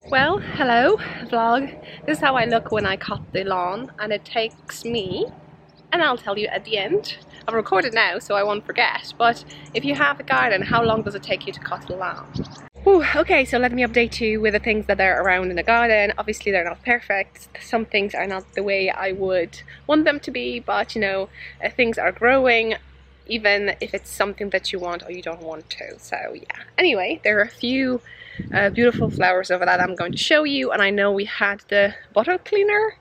Well, hello vlog. This is how I look when I cut the lawn, and it takes me, and I'll tell you at the end. I've recorded now so I won't forget, but if you have a garden, how long does it take you to cut the lawn? Ooh, okay, so let me update you with the things that are around in the garden. Obviously they're not perfect. Some things are not the way I would want them to be, but you know, things are growing even if it's something that you want or you don't want to. So yeah, anyway, there are a few beautiful flowers over that I'm going to show you, and I know we had the bottle cleaner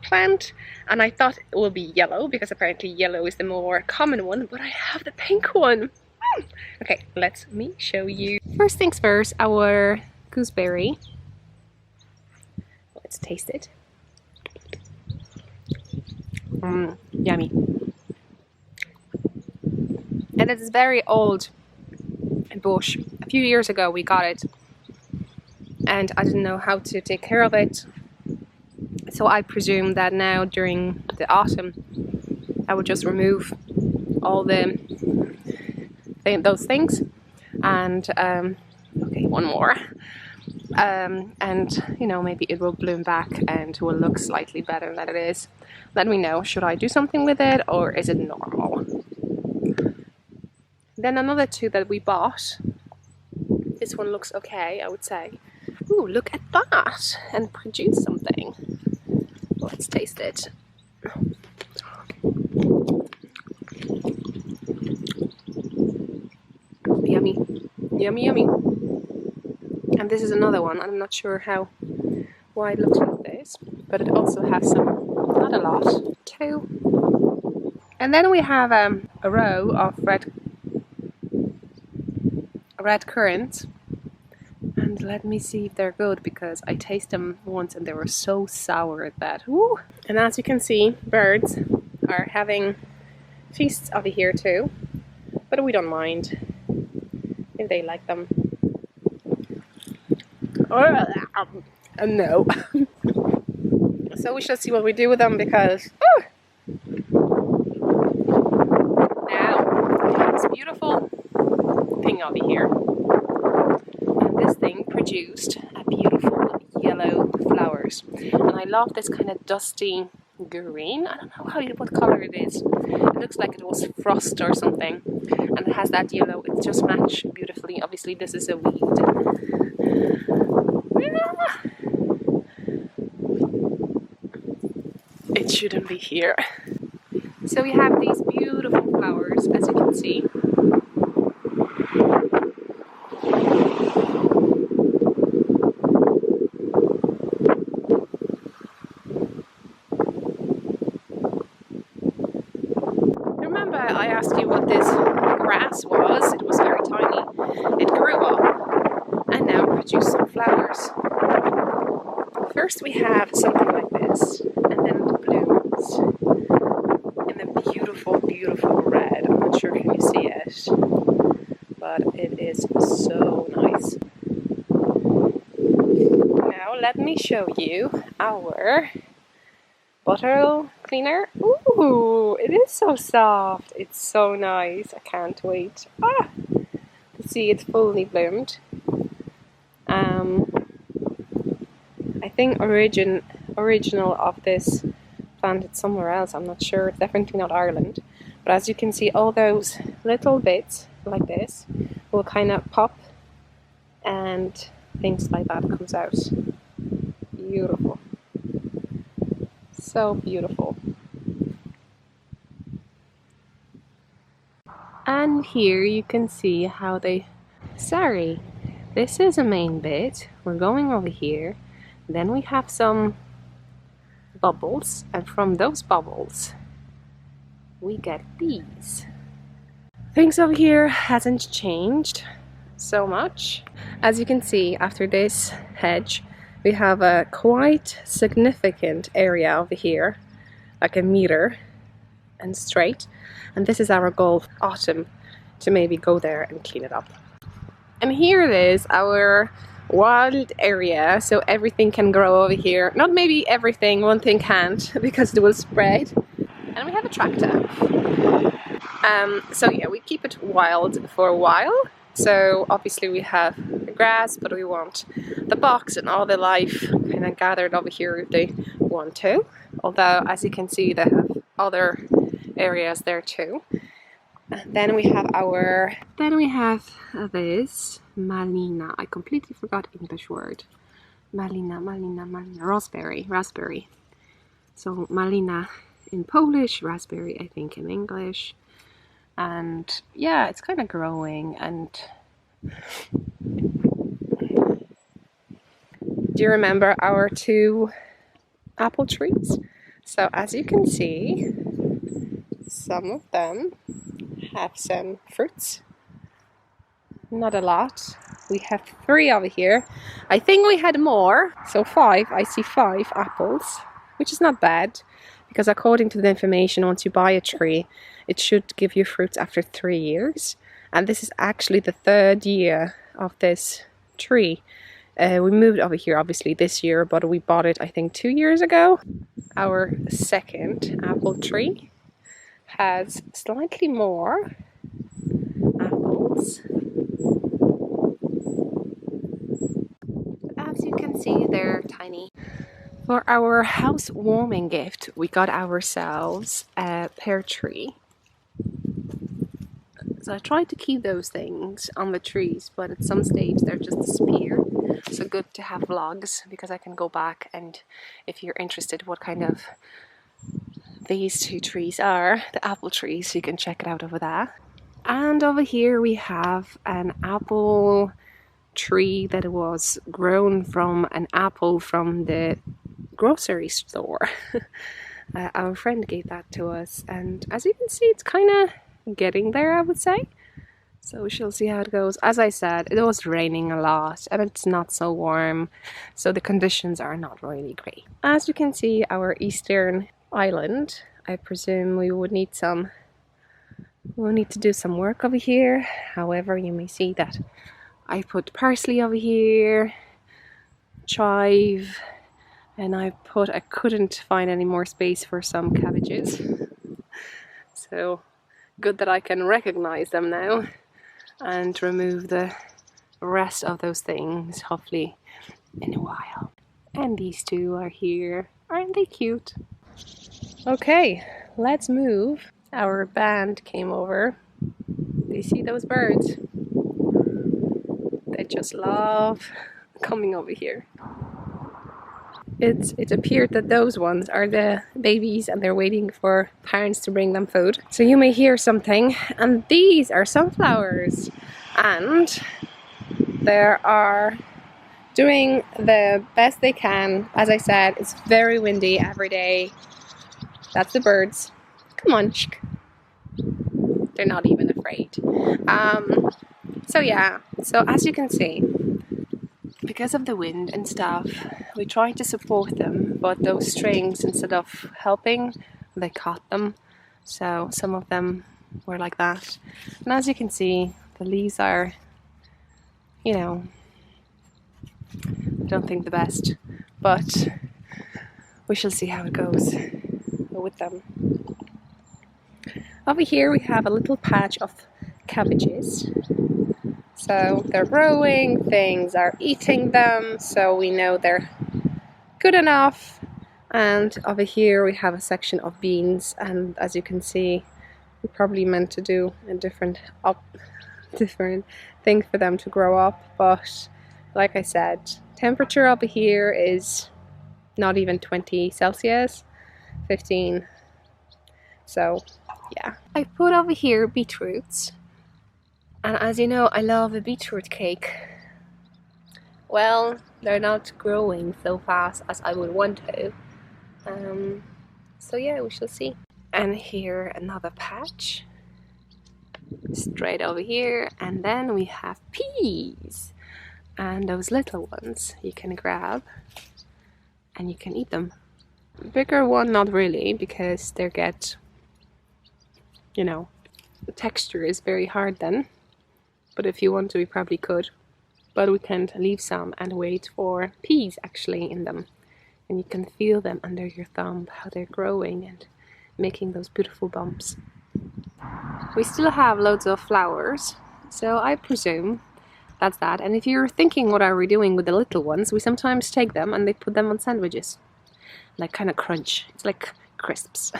plant and I thought it will be yellow because apparently yellow is the more common one, but I have the pink one. Okay, let me show you. First things first, our gooseberry. Let's taste it. Yummy. And it's very old bush. A few years ago we got it and I didn't know how to take care of it, so I presume that now during the autumn I would just remove all those things and okay, one more, and you know, maybe it will bloom back and will look slightly better than it is. Let me know, should I do something with it or is it normal? Then another two that we bought, this one looks okay, I would say. Ooh, look at that, and produce something. Let's taste it. Yummy, yummy, yummy. And this is another one. I'm not sure why it looks like this, but it also has some, not a lot, two. And then we have a row of red currants. And let me see if they're good, because I tasted them once and they were so sour at that. Woo! And as you can see, birds are having feasts over here too, but we don't mind if they like them. No. So we shall see what we do with them, because now we have this beautiful thing over here. This thing produced a beautiful yellow flowers, and I love this kind of dusty green. I don't know what color it is. It looks like it was frost or something, and it has that yellow. It just matched beautifully. Obviously this is a weed. It shouldn't be here. So we have these beautiful flowers, as you can see. I asked you what this grass was. It was very tiny. It grew up and now produced some flowers. First we have something like this, and then it blooms in a beautiful, beautiful red. I'm not sure if you see it, but it is so nice. Now let me show you our bottle cleaner. Ooh, it is so soft. It's so nice. I can't wait to see it fully bloomed. I think original of this planted somewhere else. I'm not sure. It's definitely not Ireland. But as you can see, all those little bits like this will kind of pop, and things like that comes out. Beautiful. So beautiful. And here you can see how sorry, this is a main bit. We're going over here, then we have some bubbles, and from those bubbles we get these. Things over here hasn't changed so much. As you can see, after this hedge we have a quite significant area over here, like a meter and straight, and this is our goal autumn, to maybe go there and clean it up. And here it is, our wild area, so everything can grow over here. Not maybe everything, one thing can't, because it will spread. And we have a tractor. So yeah, we keep it wild for a while. So obviously we have grass, but we want the box and all the life kind of gathered over here if they want to. Although, as you can see, they have other areas there too. And then we have this malina. I completely forgot English word. Malina, raspberry. So malina in Polish, raspberry I think in English. And yeah, it's kind of growing. And do you remember our 2 apple trees? So as you can see, some of them have some fruits. Not a lot. We have 3 over here. I think we had more, so 5. I see 5 apples, which is not bad, because according to the information, once you buy a tree, it should give you fruits after 3 years. And this is actually the 3rd year of this tree. We moved over here obviously this year, but we bought it I think 2 years ago. Our 2nd apple tree has slightly more apples. As you can see, they're tiny. For our housewarming gift, we got ourselves a pear tree. So I tried to keep those things on the trees, but at some stage they just disappear. So good to have vlogs, because I can go back, and if you're interested what kind of these 2 trees are, the apple trees, you can check it out over there. And over here we have an apple tree that was grown from an apple from the grocery store. Our friend gave that to us, and as you can see, it's kind of getting there, I would say. So we shall see how it goes. As I said, it was raining a lot and it's not so warm, so the conditions are not really great. As you can see, our eastern island, I presume we'll need to do some work over here. However, you may see that I put parsley over here, chive, and I couldn't find any more space for some cabbages. So good that I can recognize them now and remove the rest of those things, hopefully in a while. And these 2 are here. Aren't they cute? Okay, let's move. Our band came over. Do you see those birds? They just love coming over here. It appeared that those ones are the babies and they're waiting for parents to bring them food. So you may hear something, and these are sunflowers, and they are doing the best they can. As I said, it's very windy every day. That's the birds. Come on, shh. They're not even afraid. So yeah, so as you can see, because of the wind and stuff, we tried to support them, but those strings, instead of helping, they caught them. So some of them were like that. And as you can see, the leaves are, you know, I don't think the best, but we shall see how it goes with them. Over here we have a little patch of cabbages. So they're growing, things are eating them, so we know they're good enough. And over here we have a section of beans, and as you can see, we probably meant to do a different thing for them to grow up, but like I said, temperature over here is not even 20 Celsius, 15. So yeah. I put over here beetroots. And as you know, I love a beetroot cake. Well, they're not growing so fast as I would want to. So yeah, we shall see. And here another patch. Straight over here. And then we have peas. And those little ones you can grab and you can eat them. Bigger one, not really, because they get, you know, the texture is very hard then. But if you want to, we probably could. But we can leave some and wait for peas actually in them. And you can feel them under your thumb, how they're growing and making those beautiful bumps. We still have loads of flowers, so I presume that's that. And if you're thinking what are we doing with the little ones, we sometimes take them and they put them on sandwiches. Like kind of crunch. It's like crisps.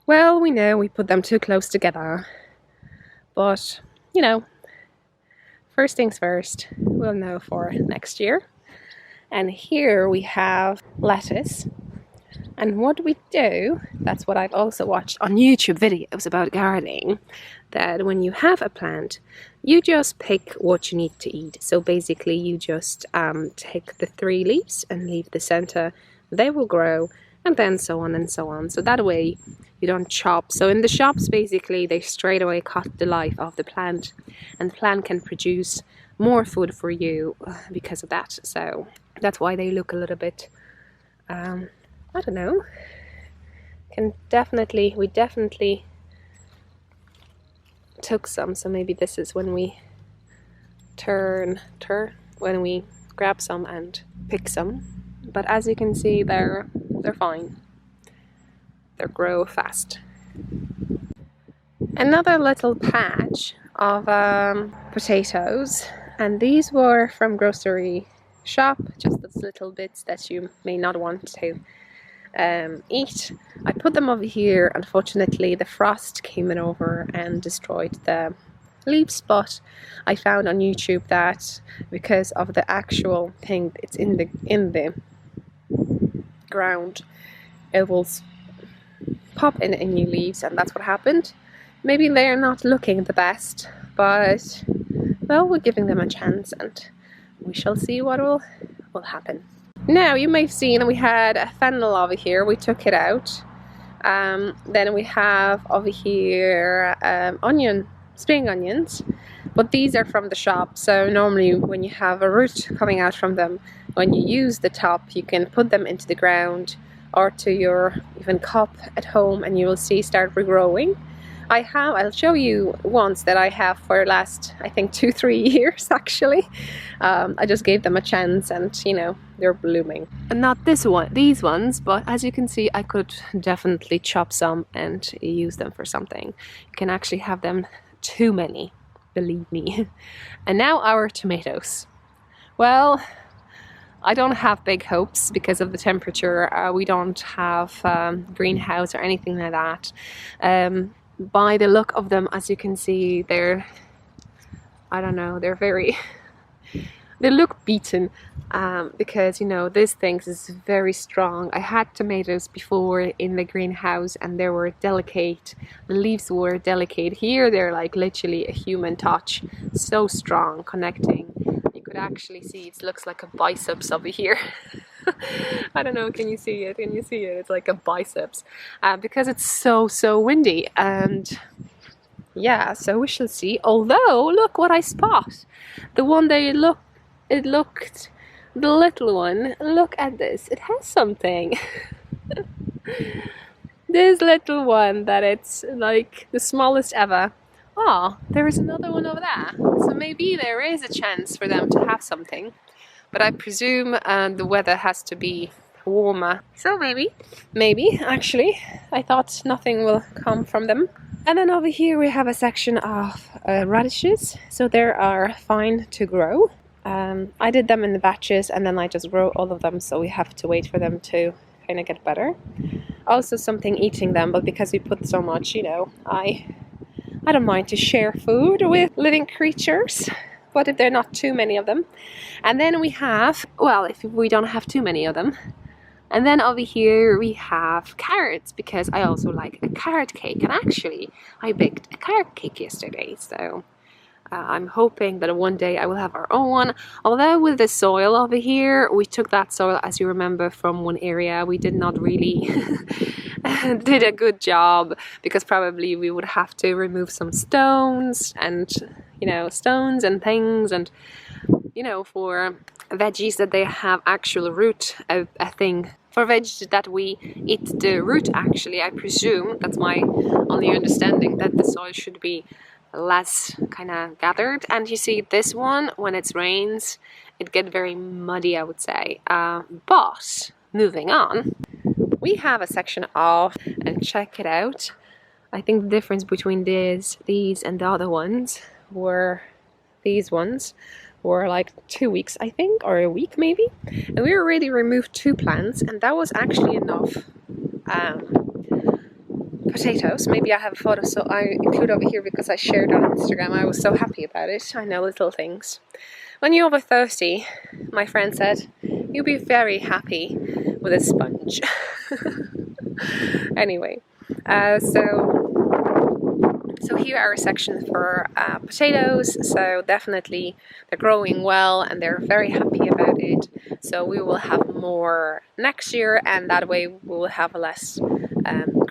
Well, we know we put them too close together. But, you know, first things first, we'll know for next year. And here we have lettuce. And what we do, that's what I've also watched on YouTube videos about gardening, that when you have a plant, you just pick what you need to eat. So basically you just take the 3 leaves and leave the center. They will grow, and then so on and so on. So that way you don't chop. So in the shops, basically, they straight away cut the life of the plant, and the plant can produce more food for you because of that. So that's why they look a little bit, I don't know, we definitely took some. So maybe this is when we when we grab some and pick some. But as you can see, they're fine. They grow fast. Another little patch of potatoes, and these were from grocery shop, just those little bits that you may not want to eat. I put them over here. Unfortunately, the frost came in over and destroyed the leaves, but I found on YouTube that because of the actual thing, it's in the ground, it will pop in new leaves, and that's what happened. Maybe they're not looking the best, but well, we're giving them a chance, and we shall see what will happen. Now, you may have seen that we had a fennel over here. We took it out. Then we have over here spring onions, but these are from the shop. So normally when you have a root coming out from them, when you use the top, you can put them into the ground or to your even cup at home, and you will see start regrowing. I'll show you ones that I have for the last, I think, 2-3 years actually. I just gave them a chance, and you know, they're blooming. And not these ones, but as you can see, I could definitely chop some and use them for something. You can actually have them too many, believe me. And now our tomatoes. Well, I don't have big hopes because of the temperature. We don't have greenhouse or anything like that. By the look of them, as you can see, they're, I don't know, they're very, they look beaten because, you know, this thing is very strong. I had tomatoes before in the greenhouse and they were delicate. The leaves were delicate. Here they're like literally a human touch, so strong, connecting. You could actually see, it looks like a biceps over here. I don't know, can you see it? Can you see it? It's like a biceps because it's so windy. And yeah, so we shall see. Although, look what I spot. The one that it looked, the little one, look at this. It has something. This little one that it's like the smallest ever. Oh, there is another one over there. So maybe there is a chance for them to have something. But I presume the weather has to be warmer. So maybe, actually, I thought nothing will come from them. And then over here we have a section of radishes. So they are fine to grow. I did them in the batches and then I just grow all of them. So we have to wait for them to kind of get better. Also something eating them, but because we put so much, you know, I don't mind to share food with living creatures. But if there are not too many of them. And then we have, well, if we don't have too many of them. And then over here we have carrots, because I also like a carrot cake. And actually, I baked a carrot cake yesterday. So I'm hoping that one day I will have our own one. Although with the soil over here, we took that soil, as you remember, from one area. We did not really did a good job, because probably we would have to remove some stones and, you know, stones and things, and, you know, for veggies that they have actual root, a thing. For veggies that we eat the root, actually, I presume, that's my only understanding, that the soil should be less kind of gathered. And you see this one, when it rains, it gets very muddy, I would say. But moving on, we have a section of, and check it out. I think the difference between these and the other ones were these ones were like 2 weeks, I think, or a week maybe. And we already removed 2 plants, and that was actually enough potatoes. Maybe I have a photo, so I include over here because I shared on Instagram. I was so happy about it. I know, little things. When you're over 30, my friend said, you'll be very happy with a sponge. Anyway, so here are a section for potatoes. So definitely they're growing well and they're very happy about it. So we will have more next year, and that way we will have less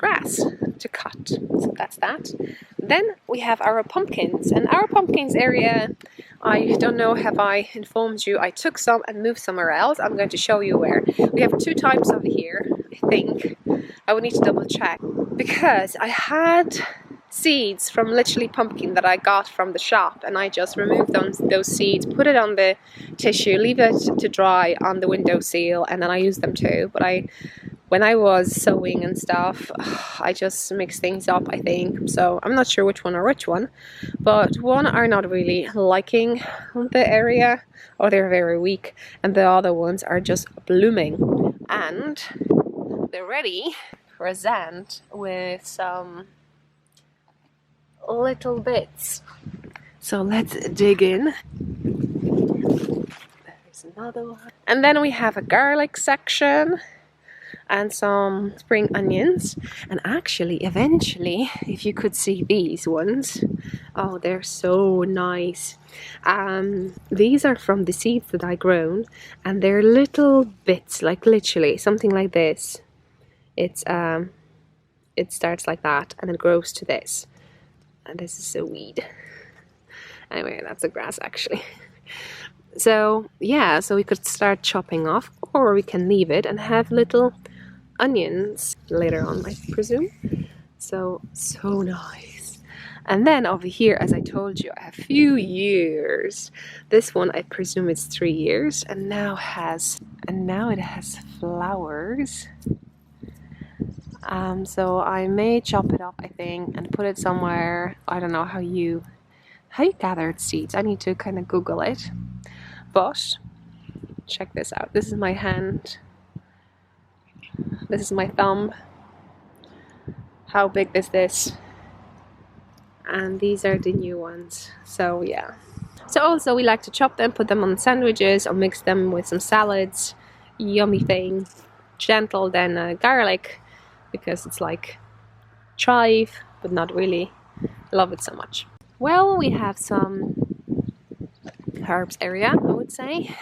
grass to cut. So that's that. Then we have our pumpkins, and our pumpkins area, I don't know, have I informed you, I took some and moved somewhere else. I'm going to show you where. We have 2 types over here, I think. I would need to double check, because I had seeds from literally pumpkin that I got from the shop, and I just removed those seeds, put it on the tissue, leave it to dry on the windowsill, and then I use them too. But when I was sewing and stuff, I just mixed things up, I think. So I'm not sure which one, but one are not really liking the area, or they're very weak, and the other ones are just blooming, and they're ready to present with some little bits. So let's dig in. There's another one. And then we have a garlic section and some spring onions. And actually, eventually, if you could see these ones, oh, they're so nice. These are from the seeds that I grown, and they're little bits, like literally something like this. It starts like that and it grows to this. And this is a weed. Anyway, that's a grass actually. So yeah, so we could start chopping off, or we can leave it and have little onions later on, I presume. So nice. And then over here, as I told you, a few years. This one, I presume it's 3 years, and now it has flowers. So I may chop it up, I think, and put it somewhere. I don't know how you gathered seeds. I need to kind of Google it. But check this out. This is my hand. This is my thumb. How big is this? And these are the new ones. So yeah. So also we like to chop them, put them on sandwiches, or mix them with some salads. Yummy thing. Gentle than garlic, because it's like chive, but not really. Love it so much. Well, we have some herbs area, I would say.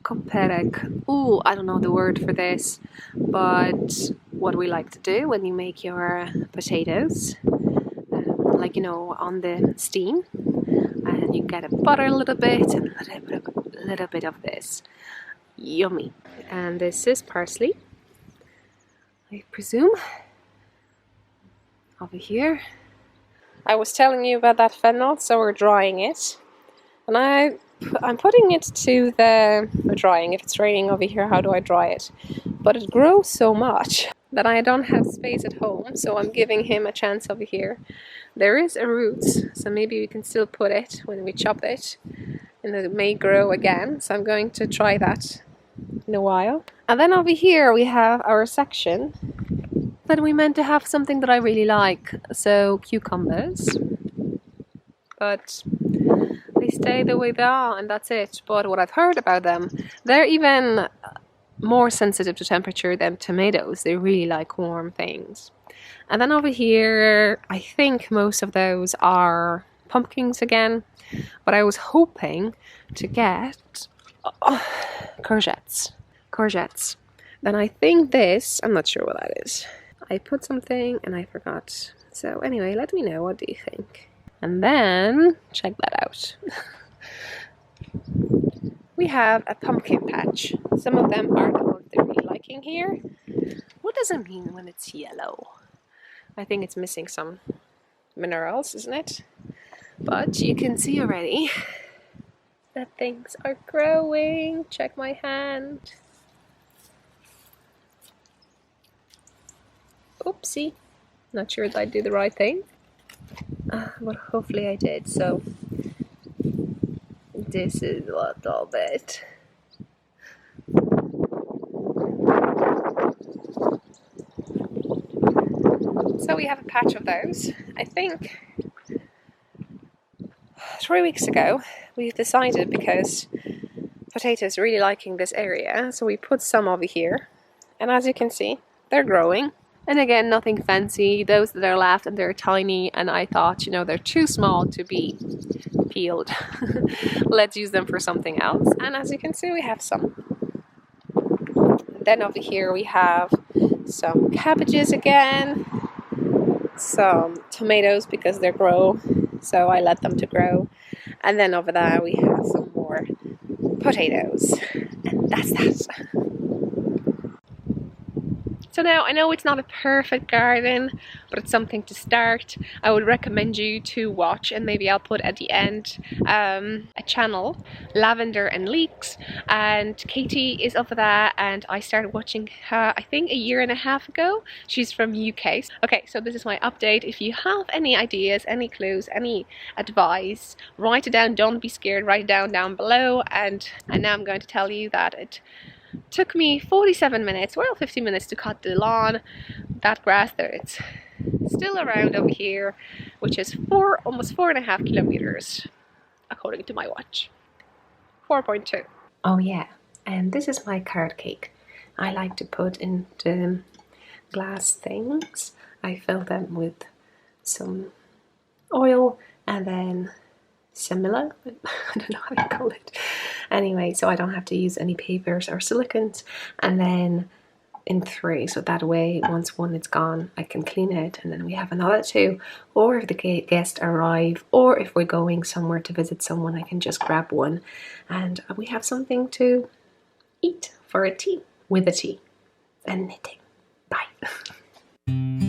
Koperek. Ooh, I don't know the word for this, but what we like to do when you make your potatoes, like, you know, on the steam, and you get a butter a little bit and a little bit of this. Yummy. And this is parsley, I presume. Over here. I was telling you about that fennel, so we're drying it. And I'm putting it to we're drying. If it's raining over here, how do I dry it? But it grows so much that I don't have space at home, so I'm giving him a chance over here. There is a root, so maybe we can still put it when we chop it, and it may grow again. So I'm going to try that in a while. And then over here we have our section that we meant to have something that I really like, so cucumbers, but they stay the way they are, and that's it. But what I've heard about them, they're even more sensitive to temperature than tomatoes. They really like warm things. And then over here, I think most of those are pumpkins again, but I was hoping to get courgettes. Then I think this, I'm not sure what that is. I put something and I forgot. So anyway, let me know, what do you think? And then, check that out. We have a pumpkin patch. Some of them are the ones they're really liking here. What does it mean when it's yellow? I think it's missing some minerals, isn't it? But you can see already that things are growing. Check my hand. Oopsie. Not sure if I did the right thing. But hopefully I did. So this is a little bit. So we have a patch of those. I think 3 weeks ago we've decided, because potatoes really liking this area, so we put some over here, and as you can see they're growing. And again, nothing fancy, those that are left, and they're tiny, and I thought, you know, they're too small to be peeled. Let's use them for something else. And as you can see, we have some. Then over here we have some cabbages again, some tomatoes because they grow, so I let them to grow. And then over there we have some more potatoes, and that's that. So now, I know it's not a perfect garden, but it's something to start. I would recommend you to watch, and maybe I'll put at the end, a channel, Lavender and Leeks, and Katie is over there, and I started watching her, I think, a year and a half ago. She's from UK. Okay, so this is my update. If you have any ideas, any clues, any advice, write it down. Don't be scared, write it down below. And now I'm going to tell you that it took me 47 minutes, well 50 minutes to cut the lawn. That grass there, it's still around over here, which is almost 4.5 kilometers according to my watch. 4.2. Oh yeah, and this is my carrot cake. I like to put in the glass things. I fill them with some oil and then similar, I don't know how to call it. Anyway, so I don't have to use any papers or silicons, and then in 3, so that way once one is gone I can clean it, and then we have another 2, or if the guests arrive, or if we're going somewhere to visit someone, I can just grab one and we have something to eat for a tea, with a tea and knitting. Bye.